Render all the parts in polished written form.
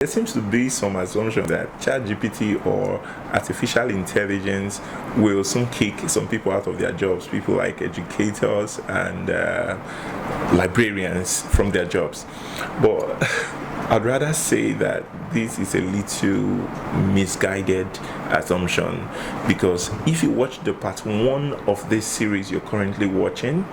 There seems to be some assumption that ChatGPT or artificial intelligence will soon kick some people out of their jobs, people like educators and librarians from their jobs. But I'd rather say that this is a little misguided assumption, because if you watch the part 1 of this series you're currently watching,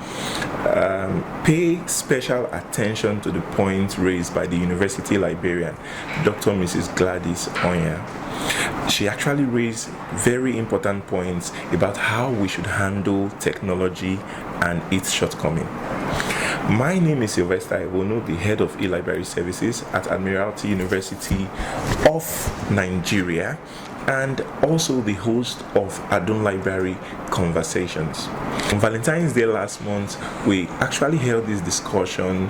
pay special attention to the points raised by the university librarian, Dr. Mrs. Gladys Onya. She actually raised very important points about how we should handle technology and its shortcoming. My name is Sylvester Ebhonu, the head of e-library services at Admiralty University of Nigeria, and also the host of ADUN Library Conversations. On Valentine's Day last month, we actually held this discussion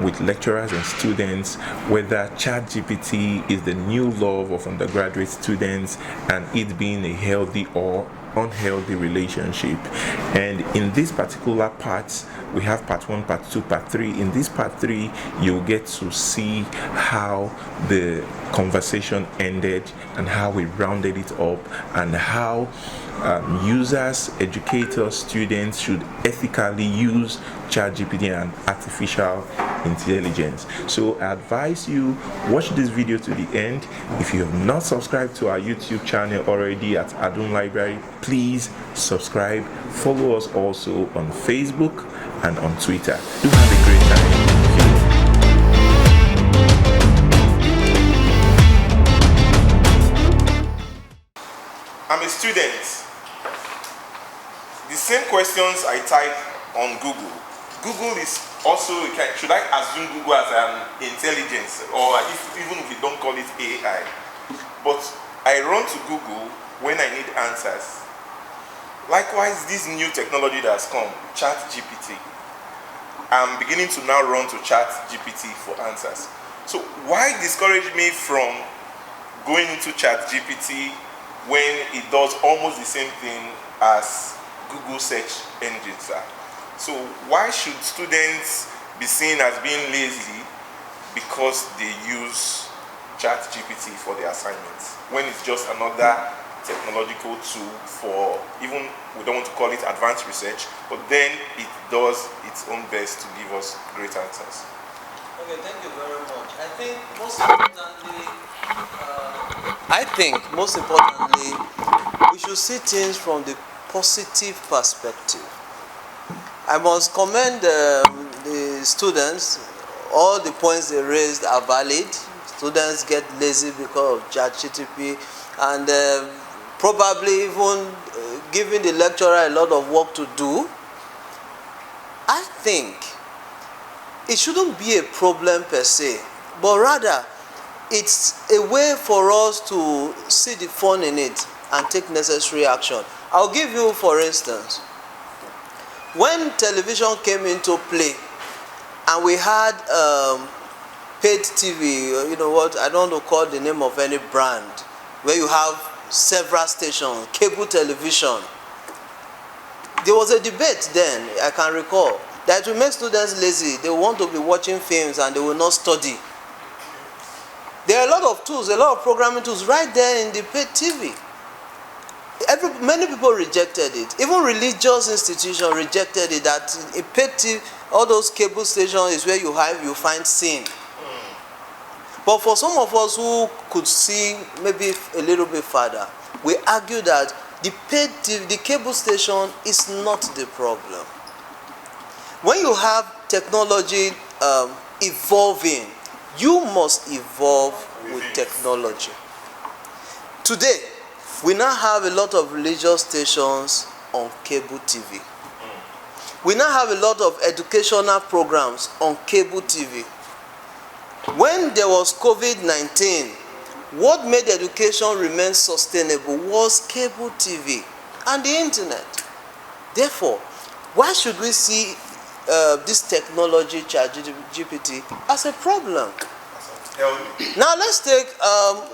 with lecturers and students whether ChatGPT is the new love of undergraduate students and it being a healthy or unhealthy relationship. And in this particular part, we have part 1, part 2, part 3. In this part 3, you'll get to see how the conversation ended and how we rounded it up, and how users, educators, students should ethically use ChatGPT and artificial intelligence. So I advise you watch this video to the end. If you have not subscribed to our YouTube channel already at ADUN Library, please subscribe. Follow us also on Facebook and on Twitter. Do have a great time. I'm a student. The same questions I type on Google. Google is also, should I assume Google as an intelligence, or even if we don't call it AI? But I run to Google when I need answers. Likewise, this new technology that has come, ChatGPT, I'm beginning to now run to ChatGPT for answers. So why discourage me from going into ChatGPT when it does almost the same thing as Google search engines are? So why should students be seen as being lazy because they use ChatGPT for their assignments, when it's just another technological tool for, even, we don't want to call it advanced research, but then it does its own best to give us great answers? Okay, thank you very much. I think most importantly, we should see things from the positive perspective. I must commend the students. All the points they raised are valid. Students get lazy because of ChatGPT, and probably even giving the lecturer a lot of work to do. I think it shouldn't be a problem per se, but rather it's a way for us to see the fun in it and take necessary action. I'll give you, for instance, when television came into play and we had paid TV, you know what, I don't want to call the name of any brand, where you have several stations, cable television. There was a debate then, I can recall, that will make students lazy. They want to be watching films and they will not study. There are a lot of tools, a lot of programming tools right there in the paid TV. Many people rejected it. Even religious institutions rejected it, that in paid TV, all those cable stations is where you find sin. But for some of us who could see maybe a little bit further, we argue that the paid TV, the cable station is not the problem. When you have technology evolving, you must evolve with technology. Today, we now have a lot of religious stations on cable TV. We now have a lot of educational programs on cable TV. When there was COVID-19, what made education remain sustainable was cable TV and the internet. Therefore, why should we see this technology, ChatGPT, as a problem? Now let's take,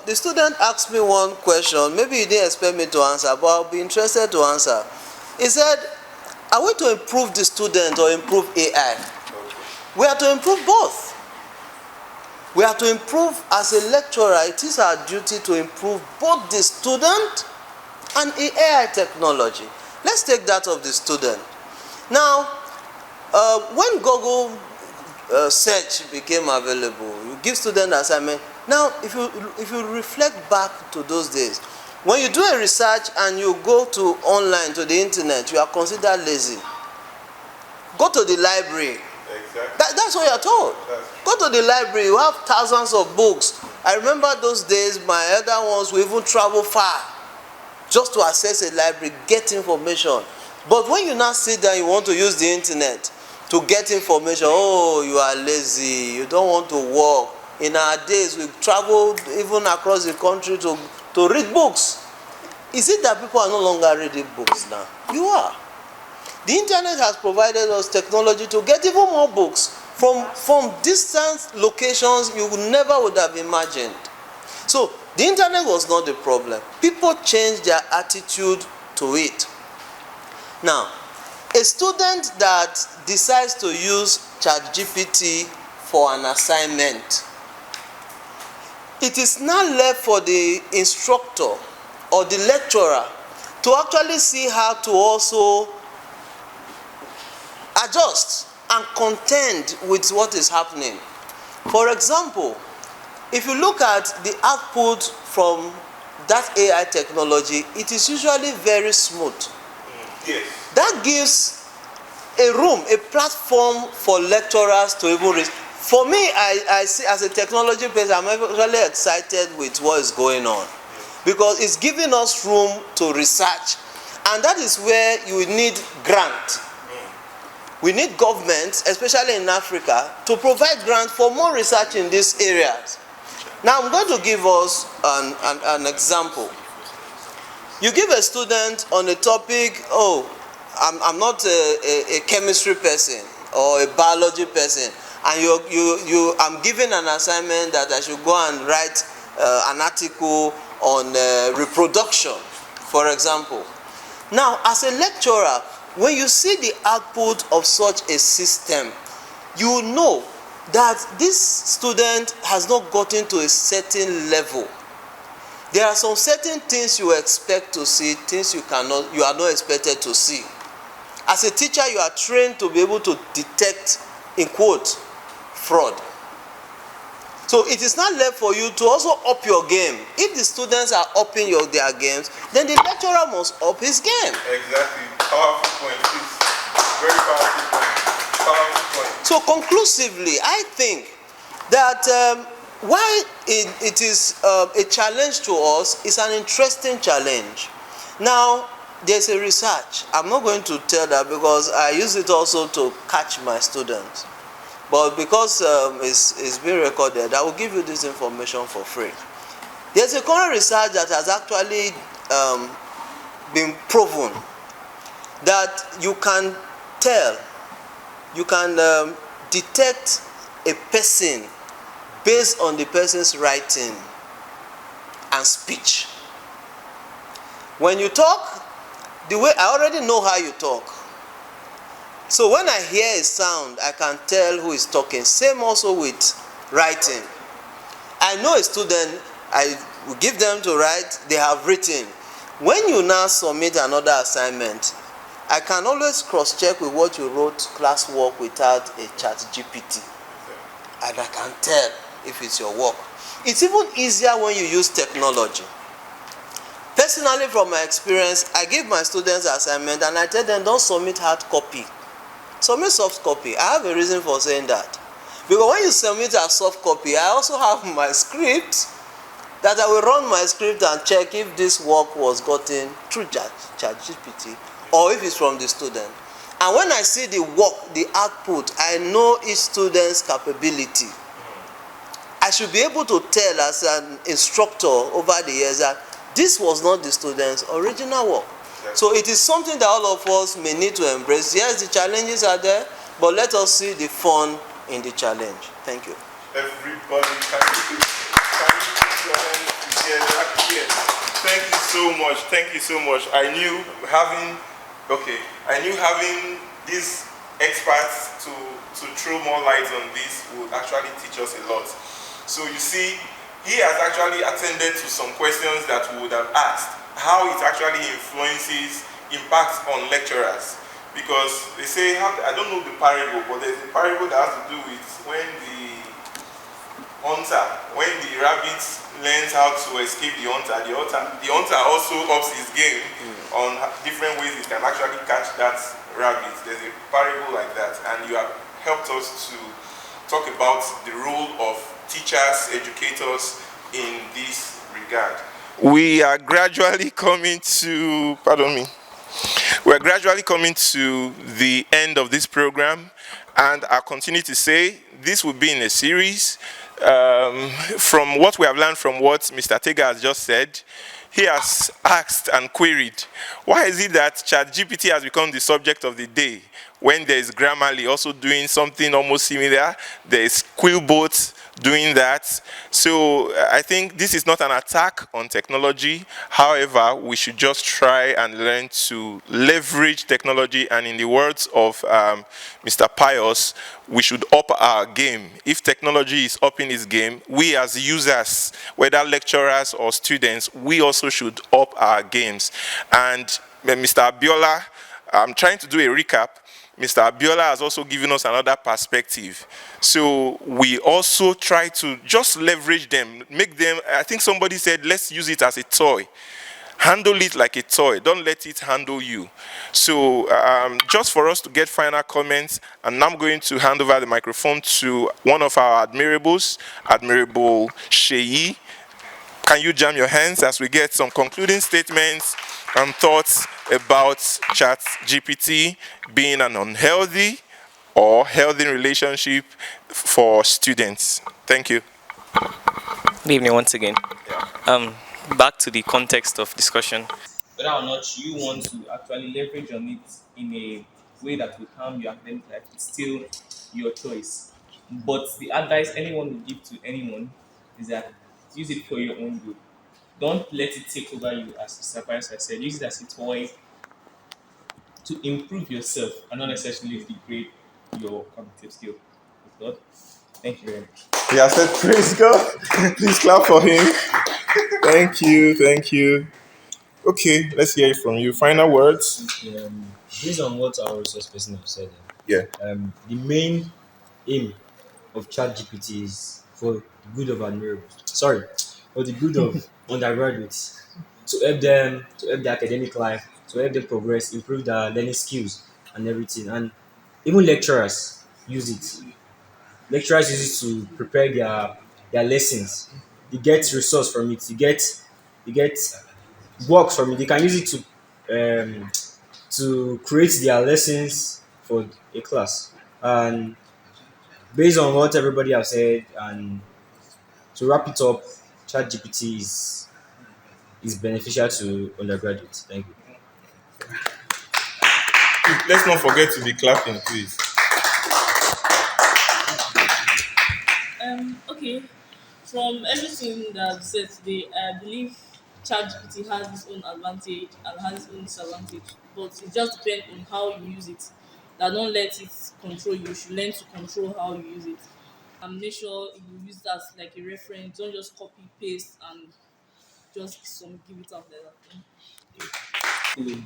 the student asked me one question, maybe he didn't expect me to answer, but I'll be interested to answer. He said, are we to improve the student or improve AI? We are to improve both. We are to improve as a lecturer. It is our duty to improve both the student and the AI technology. Let's take that of the student. Now, when Google search became available, you give student assignment. Now, if you reflect back to those days, when you do a research and you go to online, to the internet, you are considered lazy. Go to the library. Exactly. That's what you are told. Go to the library, you have thousands of books. I remember those days, my elder ones will even travel far just to access a library, get information. But when you now sit down, you want to use the internet to get information, oh, you are lazy, you don't want to work. In our days, we traveled even across the country to read books. Is it that people are no longer reading books now? You are. The internet has provided us technology to get even more books from distant locations you never would have imagined. So the internet was not the problem. People changed their attitude to it. Now, a student that decides to use ChatGPT for an assignment, it is now left for the instructor or the lecturer to actually see how to also adjust and contend with what is happening. For example, if you look at the output from that AI technology, it is usually very smooth. Yes. That gives a room, a platform for lecturers to even reach. For me, I see as a technology person, I'm really excited with what is going on, because it's giving us room to research, and that is where you need grant. We need governments, especially in Africa, to provide grants for more research in these areas. Now, I'm going to give us an example. You give a student on a topic, oh, I'm not a chemistry person or a biology person, and I'm given an assignment that I should go and write an article on reproduction, for example. Now, as a lecturer, when you see the output of such a system, you know that this student has not gotten to a certain level. There are some certain things you expect to see, things you are not expected to see. As a teacher, you are trained to be able to detect, in quote, fraud. So it is not left for you to also up your game. If the students are upping their games, then the lecturer must up his game. Exactly. Powerful point, please. Very powerful point. Powerful point. So conclusively, I think that why it is a challenge to us is an interesting challenge. Now, there's a research. I'm not going to tell that because I use it also to catch my students. But because it's being recorded, I will give you this information for free. There's a current research that has actually been proven that you can tell, you can detect a person based on the person's writing and speech. When you talk, the way I already know how you talk. So when I hear a sound, I can tell who is talking. Same also with writing. I know a student, I will give them to write, they have written. When you now submit another assignment, I can always cross-check with what you wrote classwork without a ChatGPT. And I can tell if it's your work. It's even easier when you use technology. Personally, from my experience, I give my students assignment and I tell them don't submit hard copy. Submit soft copy. I have a reason for saying that. Because when you submit a soft copy, I also have my script that I will run my script and check if this work was gotten through ChatGPT or if it's from the student. And when I see the work, the output, I know each student's capability. I should be able to tell as an instructor over the years that this was not the student's original work. So it is something that all of us may need to embrace. Yes, the challenges are there, but let us see the fun in the challenge. Thank you. Everybody, can you put your hands together? Yes. Thank you so much. Thank you so much. I knew having these experts to throw more light on this would actually teach us a lot. So you see, he has actually attended to some questions that we would have asked, how it actually impacts on lecturers. Because they say, I don't know the parable, but there's a parable that has to do with when the rabbit learns how to escape the hunter also ups his game on different ways he can actually catch that rabbit. There's a parable like that, and you have helped us to talk about the role of teachers, educators in this regard. We are gradually coming to, pardon me, we're gradually coming to the end of this program, and I'll continue to say this will be in a series. From what we have learned from what Mr. Tega has just said, he has asked and queried, why is it that ChatGPT has become the subject of the day when there is Grammarly also doing something almost similar? There is Quillbot doing that. So I think this is not an attack on technology. However, we should just try and learn to leverage technology, and in the words of Mr. Pius, we should up our game. If technology is upping its game, we as users, whether lecturers or students, we also should up our games. And Mr. Abiola, I'm trying to do a recap. Mr. Abiola has also given us another perspective. So we also try to just leverage them, make them, I think somebody said, let's use it as a toy. Handle it like a toy. Don't let it handle you. So just for us to get final comments, and I'm going to hand over the microphone to one of our admirables, Admirable Sheyi. Can you jam your hands as we get some concluding statements and thoughts about ChatGPT being an unhealthy or healthy relationship for students? Thank you. Good evening once again. Back to the context of discussion. Whether or not you want to actually leverage on it in a way that will harm your academic life, it's still your choice. But the advice anyone will give to anyone is that use it for your own good. Don't let it take over you, as Mr. Pius has said. Use it as a toy to improve yourself and not necessarily degrade your cognitive skill. With God. Thank you very much. He has said, praise God. Please clap for him. Thank you. Thank you. Okay, let's hear it from you. Final words? Based on what our resource person have said, Yeah. the main aim of ChatGPT is for the good of admirables. Sorry, for the good of undergraduates, to help their academic life, to help them progress, improve their learning skills and everything. And even lecturers use it. Lecturers use it to prepare their lessons. They get resource from it. They get works from it. They can use it to create their lessons for a class. And based on what everybody has said, and to wrap it up, ChatGPT is beneficial to undergraduates. Thank you. Let's not forget to be clapping, please. Okay, from everything that I've said today, I believe ChatGPT has its own advantage and has its own disadvantage, but it just depends on how you use it. That don't let it control you. You should learn to control how you use it. And make sure you use that as like a reference. Don't just copy paste and just give it out like that.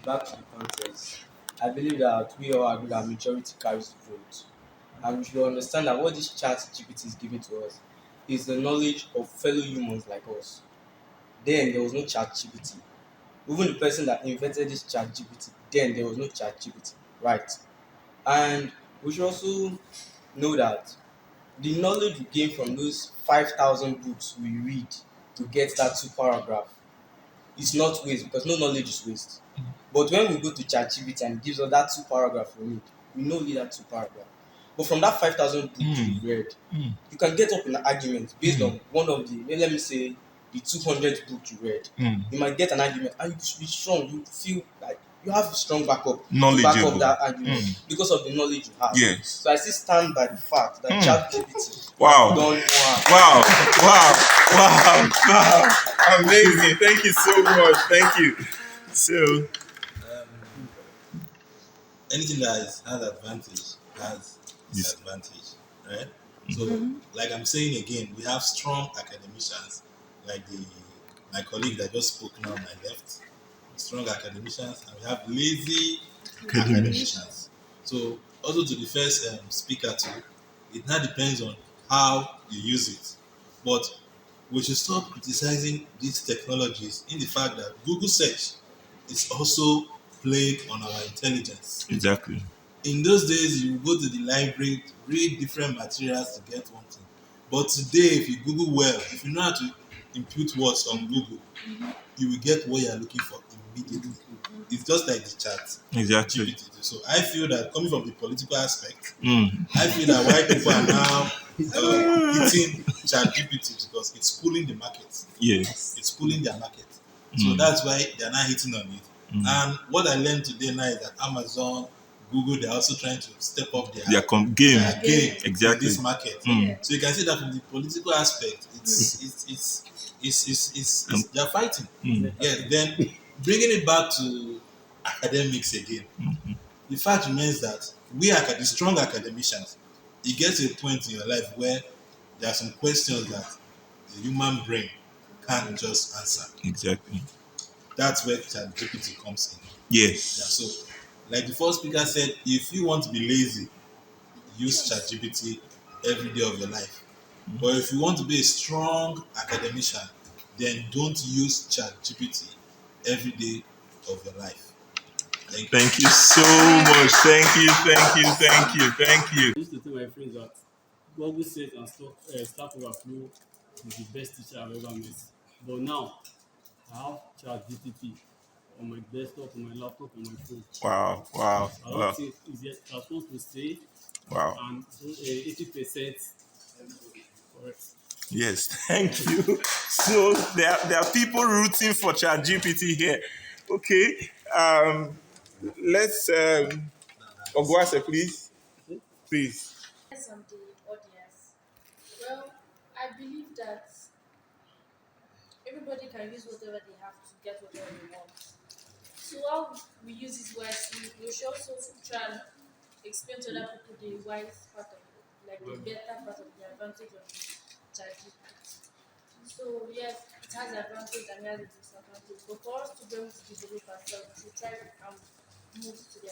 Back to the context, I believe that we all agree that maturity carries the vote. And we should understand that what this chat GPT is giving to us is the knowledge of fellow humans like us. Then there was no chat GPT. Even the person that invented this chat GPT, then there was no chat GPT. Right. And we should also know that the knowledge we gain from those 5,000 books we read to get that two paragraph is not waste, because no knowledge is waste. But when we go to ChatGPT and it gives us that two paragraph we need, we know only that two paragraph. But from that 5,000 books you've read, you can get up in an argument based on one of the, let me say, the 200 books you read. You might get an argument and you should be strong. You feel like you have a strong backup to back up that argument because of the knowledge you have. Yes. So I still stand by the fact that ChatGPT Wow. done Wow. Amazing. Thank you so much. Thank you. So, anything that has advantage has disadvantage, right? So, like I'm saying again, we have strong academicians, like my colleague that just spoke now on my left, strong academicians, and we have lazy academicians. So, also to the first speaker too, it now depends on how you use it. But we should stop criticizing these technologies in the fact that Google search is also playing on our intelligence. Exactly. In those days, you go to the library, read different materials to get one thing. But today, if you Google well, if you know how to input words on Google, you will get what you are looking for immediately. It's just like the chat. Exactly. GPT. So I feel that coming from the political aspect, I feel that white people are now hitting ChatGPT because it's pulling the market. Yes. It's pulling their market. So that's why they're not hitting on it. And what I learned today now is that Amazon, Google, they're also trying to step up their game. In this market. So you can see that from the political aspect, they're fighting. Yeah. Then bringing it back to academics again, the fact remains that the strong academicians, you get to a point in your life where there are some questions that the human brain can't just answer. Exactly. That's where ChatGPT comes in. Yes. Yeah, so, like the first speaker said, if you want to be lazy, use ChatGPT every day of your life. But if you want to be a strong academician, then don't use ChatGPT every day of your life. Thank you so much. Thank you. I used to tell my friends that Google says and Stack Overflow is the best teacher I've ever met. But now, I have ChatGPT on my desktop, on my laptop, on my phone. Wow. I don't think it's yet supposed to say, Wow. and 80% correct. Yes, thank you. So there are people rooting for ChatGPT here. Okay. Let's Ogwase, please. Please. On the audience. Well, I believe that everybody can use whatever they have to get whatever they want. So how we use it wisely, we should also try and explain to other people the wise part of it, like the better part of the advantage of the ChatGPT. So yes, it has advantage and it has a disadvantage. But for us to be able to develop ourselves, we should try and move to the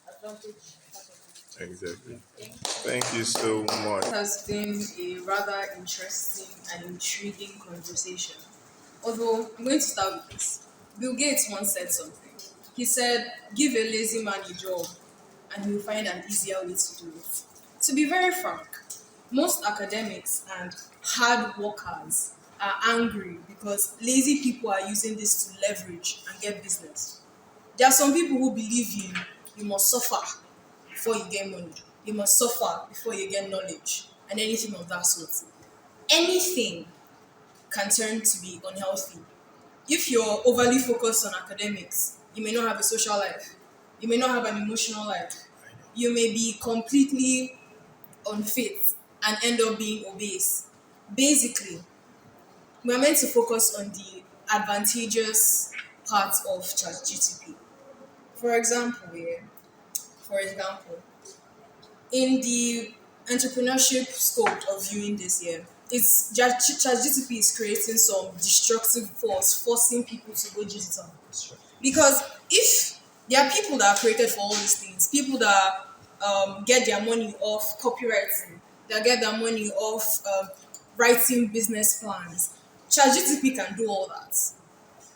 advantage part of it. Exactly. Thank you. Thank you so much. It has been a rather interesting and intriguing conversation. Although, I'm going to start with this. Bill Gates once said something. He said, "Give a lazy man a job, and he'll find an easier way to do it." To be very frank, most academics and hard workers are angry because lazy people are using this to leverage and get business. There are some people who believe you must suffer before you get money. You must suffer before you get knowledge and anything of that sort. Anything can turn to be unhealthy. If you're overly focused on academics, you may not have a social life. You may not have an emotional life. You may be completely unfit and end up being obese. Basically, we're meant to focus on the advantageous parts of ChatGPT. For example, in the entrepreneurship scope of viewing this year, it's ChatGPT is creating some destructive force, forcing people to go digital. Because if there are people that are created for all these things, people that get their money off copywriting, that get their money off writing business plans, ChatGPT can do all that.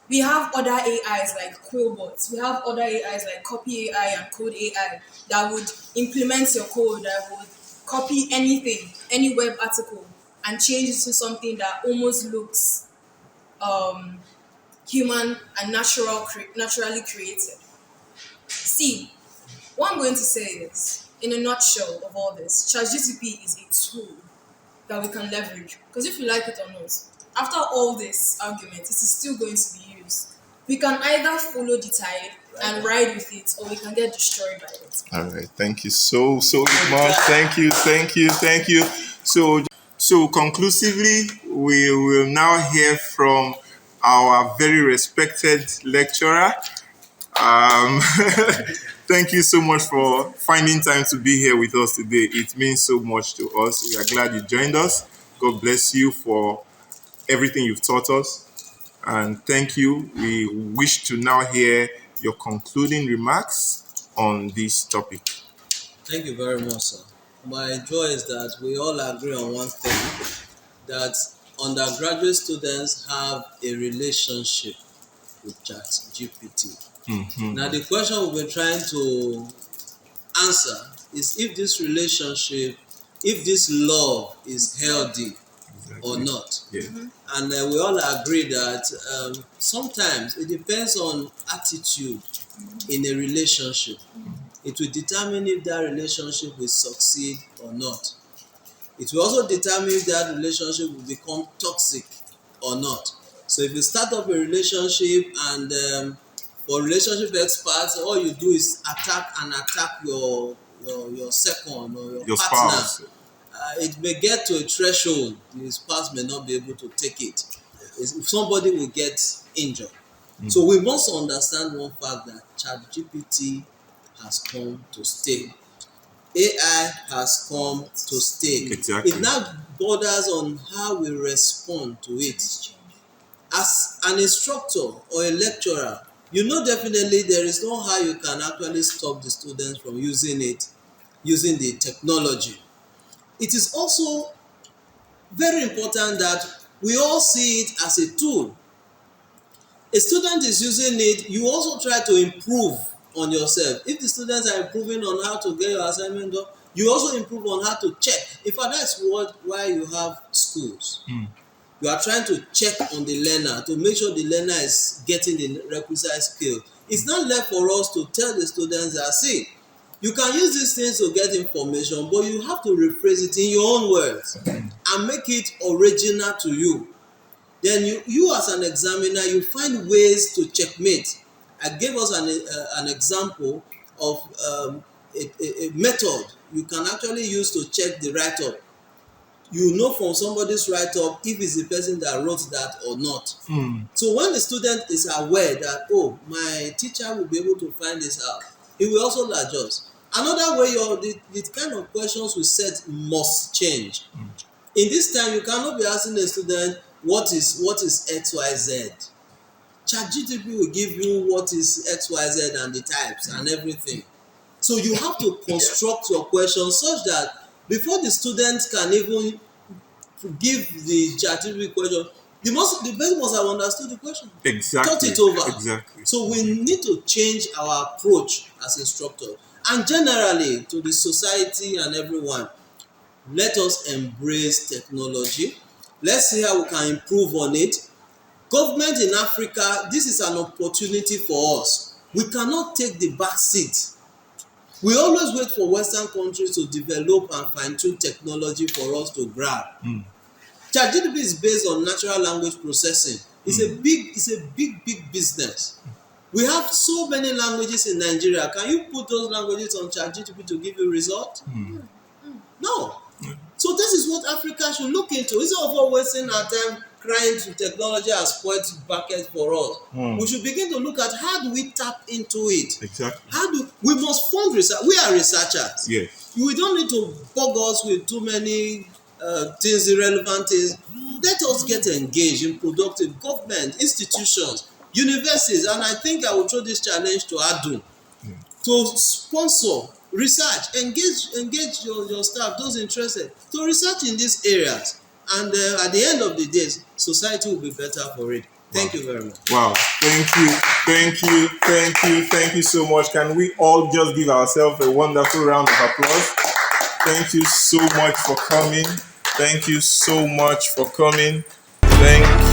We have other AIs like Quillbots. We have other AIs like Copy AI and Code AI that would implement your code, that would copy anything, any web article, and change it to something that almost looks human and naturally created. See, what I'm going to say is, in a nutshell of all this, ChatGPT is a tool that we can leverage. Because if you like it or not, after all this argument, it is still going to be used. We can either follow the tide and ride with it, or we can get destroyed by it. All right. Thank you so much. Thank you. So conclusively, we will now hear from our very respected lecturer. Thank you so much for finding time to be here with us today. It means so much to us. We are glad you joined us. God bless you for everything you've taught us. And thank you. We wish to now hear your concluding remarks on this topic. Thank you very much, sir. My joy is that we all agree on one thing, that undergraduate students have a relationship with ChatGPT. Now, the question we've been trying to answer is if this relationship, if this love is healthy or not. Yeah. And we all agree that sometimes it depends on attitude in a relationship. It will determine if that relationship will succeed or not. It will also determine if that relationship will become toxic or not. So if you start up a relationship and for relationship experts, all you do is attack your second or your partner. Spouse. It may get to a threshold, the spouse may not be able to take it. If somebody will get injured. So we must understand one fact, that ChatGPT has come to stay. AI has come to stay. Exactly. It now borders on how we respond to it. As an instructor or a lecturer, you know definitely there is no how you can actually stop the students from using the technology. It is also very important that we all see it as a tool. A student is using it, you also try to improve on yourself. If the students are improving on how to get your assignment done, you also improve on how to check. In fact, that's why you have schools. You are trying to check on the learner to make sure the learner is getting the requisite skill. It's not left for us to tell the students that, see, you can use these things to get information, but you have to rephrase it in your own words and make it original to you. Then you as an examiner, you find ways to checkmate. I gave us an example of a method you can actually use to check the write-up. You know from somebody's write-up if it's the person that wrote that or not. So when the student is aware that, oh, my teacher will be able to find this out, he will also adjust. Another way, the kind of questions we set must change. In this time, you cannot be asking a student, what is XYZ? ChatGPT will give you what is XYZ and the types and everything. So you have to construct your question such that before the students can even give the ChatGPT question, the person must have understood the question. Exactly. Thought it over. Exactly. So we need to change our approach as instructors. And generally to the society and everyone, let us embrace technology. Let's see how we can improve on it. Government in Africa, this is an opportunity for us. We cannot take the back seat. We always wait for Western countries to develop and fine-tune technology for us to grab. ChatGPT is based on natural language processing. It's a big business. We have so many languages in Nigeria. Can you put those languages on ChatGPT to give you results? No. So this is what Africa should look into. Instead of wasting our time crying to technology as spoiled bucket for us, we should begin to look at how do we tap into it. Exactly. We must fund research. We are researchers. Yes. We don't need to bug us with too many things, irrelevant things. Let us get engaged in productive government, institutions, universities, and I think I will throw this challenge to ADUN to sponsor research, engage your staff, those interested, to research in these areas. And at the end of the day, society will be better for it. Thank you very much. Wow. Thank you so much. Can we all just give ourselves a wonderful round of applause? Thank you so much for coming. Thank you so much for coming. Thank